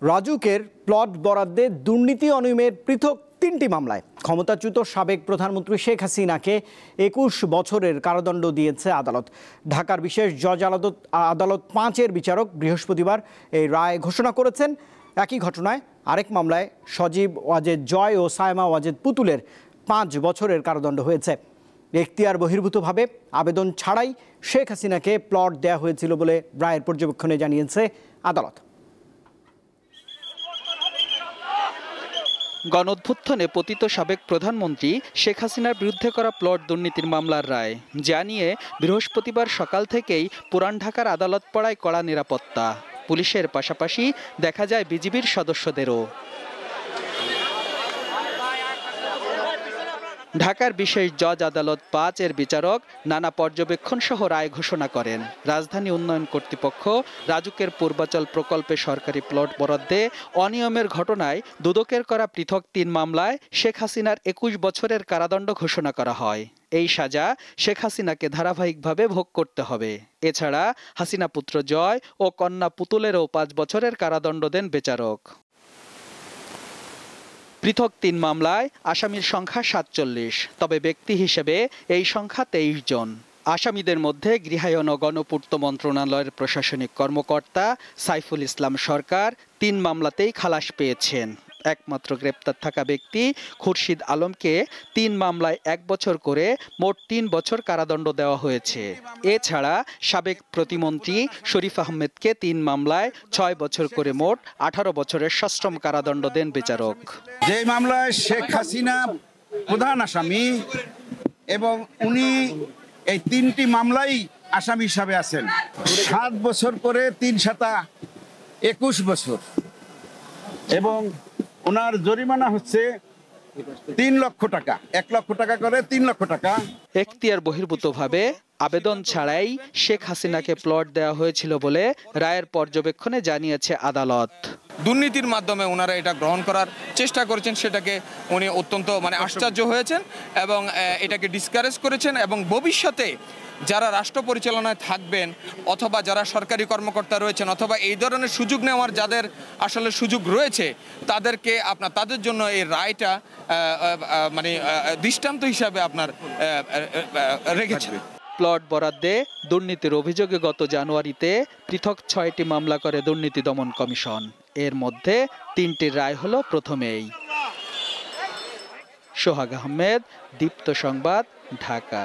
রাজুকের plot বরাদ্দে দুর্নীতি অনিয়মের পৃথক ৩টি মামলায় ক্ষমতাচ্যুত সাবেক প্রধানমন্ত্রী শেখ হাসিনাকে ২১ বছরের কারাদণ্ড দিয়েছে আদালত। ঢাকার বিশেষ জজ আদালত ৫-এর বিচারক বৃহস্পতিবার এই রায় ঘোষণা করেছেন। একই ঘটনায় আরেক মামলায় সজীব ওয়াজেদ জয় ও সায়মা ওয়াজেদ পুতুলের ৫ বছরের কারাদণ্ড হয়েছে। এখতিয়ার বহির্ভূতভাবে আবেদন ছাড়াই শেখ হাসিনাকে প্লট দেওয়া হয়েছিল বলে রায়ের পর্যবেক্ষণে জানিয়েছে আদালত। গণঅভ্যুত্থানে পতিত সাবেক প্রধানমন্ত্রী শেখ হাসিনার বিরুদ্ধে করা প্লট দুর্নীতির মামলার রায় যা নিয়ে বৃহস্পতিবার সকাল থেকেই পুরান ঢাকার আদালত পাড়ায় কড়া নিরাপত্তা। পুলিশের পাশাপাশি দেখা যায় বিজিবির সদস্যদেরও। ঢাকার বিশেষ জজ আদালত ৫-এর বিচারক নানা পর্যবেক্ষণ সহ রায় ঘোষণা করেন। রাজধানী উন্নয়ন কর্তৃপক্ষ রাজুকের পূর্বাচল প্রকল্পে সরকারি প্লট বরাদ্দে অনিয়মের ঘটনায় দুদকের করা পৃথক ৩ মামলায় শেখ হাসিনার ২১ বছরের কারাদণ্ড ঘোষণা করা হয়। এই সাজা শেখ হাসিনাকে ধারাবাহিকভাবে ভোগ করতে হবে। এছাড়া হাসিনা পুত্র জয় ও কন্যা পুতুলেরও ৫ বছরের কারাদণ্ড দেন বিচারক। পৃথক ৩ মামলায় আসামির সংখ্যা ৪৭, তবে ব্যক্তি হিসেবে এই সংখ্যা ২৩ জন। আসামিদের মধ্যে গৃহায়ন ও গণপূর্ত মন্ত্রণালয়ের প্রশাসনিক কর্মকর্তা সাইফুল ইসলাম সরকার ৩ মামলাতেই খালাস পেয়েছেন। একমাত্র গ্রেপ্তার থাকা ব্যক্তি খুরশিদ আলমকে ৩ মামলায় ১ বছর করে মোট ৩ বছর কারাদণ্ড দেওয়া হয়েছে। এছাড়া সাবেক প্রতিমন্ত্রী শরীফ আহমেদকে ৩ মামলায় ৬ বছর করে মোট ১৮ বছরের সশ্রম কারাদণ্ড দেন বিচারক। যে মামলায় শেখ হাসিনা প্রধান আসামি এবং উনি এই ৩টি মামলাই আসামি হিসাবে আছেন, ৭ বছর করে ৩ 7 ২১ বছর এবং ওনার জরিমানা হচ্ছে ৩ লক্ষ টাকা, ১ লক্ষ টাকা করে ৩ লক্ষ টাকা। এখতিয়ার বহির্ভূতভাবে আবেদন ছাড়াই শেখ হাসিনাকে প্লট দেওয়া হয়েছিল বলে রায়ের পর্যবেক্ষণে জানিয়েছে আদালত। দুর্নীতির মাধ্যমে ওনারা এটা গ্রহণ করার চেষ্টা করেছেন, সেটাকে উনি অত্যন্ত আশ্চর্য হয়েছেন এবং এটাকে ডিসকারেজ করেছেন এবং ভবিষ্যতে যারা রাষ্ট্র পরিচালনায় থাকবেন অথবা যারা সরকারি কর্মকর্তা রয়েছেন অথবা এই ধরনের সুযোগ নেওয়ার যাদের আসলে সুযোগ রয়েছে তাদেরকে তাদের জন্য এই রায়টা দৃষ্টান্ত হিসাবে রেখেছে। প্লট বরাদ্দে দুর্নীতির অভিযোগে গত জানুয়ারিতে পৃথক ৬টি মামলা করে দুর্নীতি দমন কমিশন। এর মধ্যে ৩টির রায় হলো প্রথমেই। সোহাগ আহমেদ, দীপ্ত সংবাদ, ঢাকা।